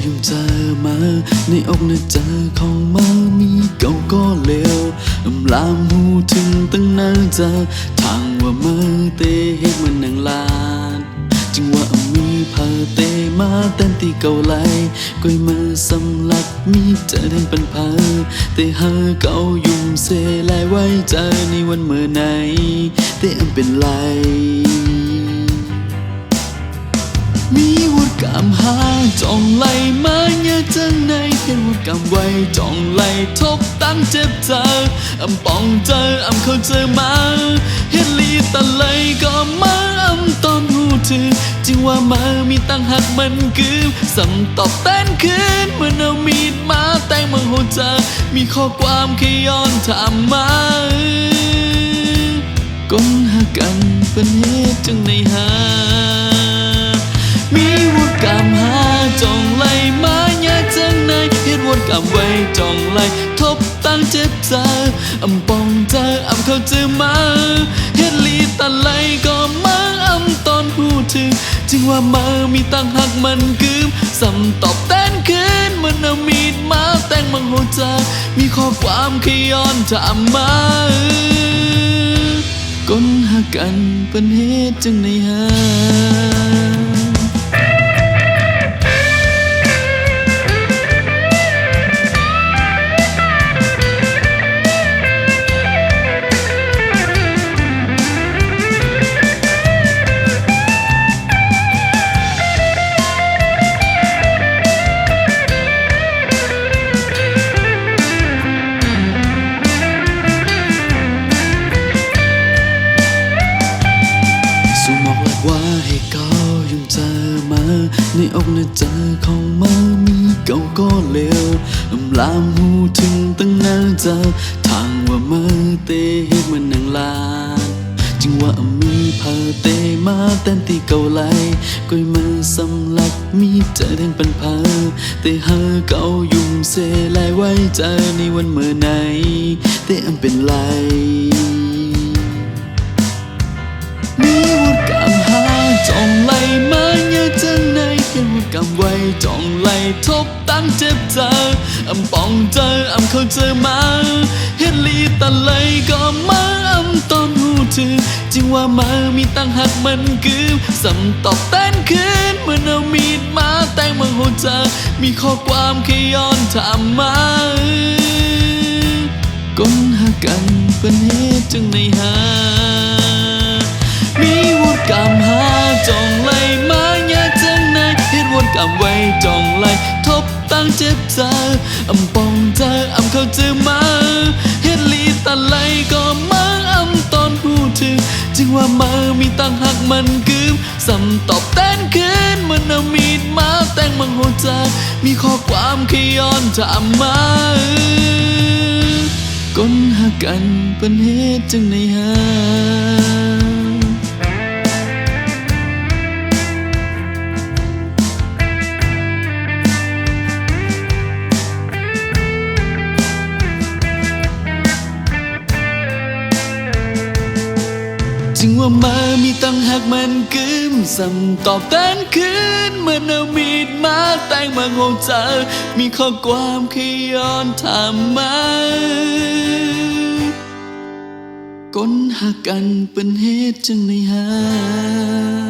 ยังเจอมาในอกในเจอของมามีเก่าก็เลวลามหูถึงตั้งนานเจอทางว่ามาเตเฮ็ดมันนังลานจึงว่ามีเพอเตมาเต้นตีเก่าไหลก้อยมาสำลักมีเจอแทงเป็นเพอเตเฮอเก่ายุ่มเสลายไว้เจอในวันเมื่อไหนเตอันเป็นไรมีวัดกำหาจ้องไหลมาเยอะจังในเห็นวัดกำไว้จ้องไหลทบตั้งเจ็บเจอปองเจอเข้าเจอมาเฮ็ดลีตะเลยก็มาตอนหูถึงจึงว่ามามีตั้งหักมันกืมสำตอบแต้นคืนเมื่อเอามีดมาแต่งมาโหเจอมีข้อความแค่ย้อนถามมาก้นหักกันเป็นเหตุจังในหามีวัดกำหาจ้องไหลมาอยากจังในเฮ็ดวัดกำไว้จ้องไหลทบตั้งเจ็บเจอปองเจอเข้าเจอมาเฮ็ดลีตะไลก็มาตอนพูดถึงจึงว่ามามีตั้งหักมันกืมสำตอบแต้นคืนมันเอามีดมาแต่งมังโหจามีข้อความขย้อนถามมาก้นหักกันเป็นเหตุจังในหาว่าให้เก่ายังเจอมาในอกในเจอของมามีเก่าก็เลวลามหูถึงตั้งนานเจอทางว่ามาเตเฮ็ดมันนังลานจึงว่ามีเพอเตมาเต้นตีเก่าไหลก้อยมาสำลักมีเจอแทงเป็นเพอเตเฮอเก่ายุ่มเสลายไว้เจอในวันเมื่อไหนเตอันเป็นไรจ้องไหลมาเยอะจังในเห็นวัดกำไว้จ้องไหลทบตั้งเจ็บเจอปองเจอเข้าเจอมาเฮ็ดลีตะเลยก็มาตอนหูถึงจึงว่ามามีตั้งหักมันกืมสำตอบแต้นคืนเมื่อเอามีดมาแต่งมังโหจามีข้อความขย้อนถามมาก้นหักกันเป็นเหตุจังในหามีวัดกำหาจ้องไหลมาอยากจังในเฮ็ดวัดกำไว้จ้องไหลทบตั้งเจ็บเจอปองเจอเข้าเจอมาเฮ็ดลีตะไลก็มาตอนพูดถึงจึงว่ามามีตั้งหักมันกืมสำตอบแต้นคืนมันเอามีดมาแต่งมังโหจามีข้อความขย้อนถามมาก้นหักกันเป็นเหตุจังในหาจึงว่ามามีตั้งหักมันกืมสำตอบแต้นคืนเมื่อเอามีดมาแต่งมาโหจามีข้อความขย้อนถามมาก้นหักกันเป็นเหตุจังในหา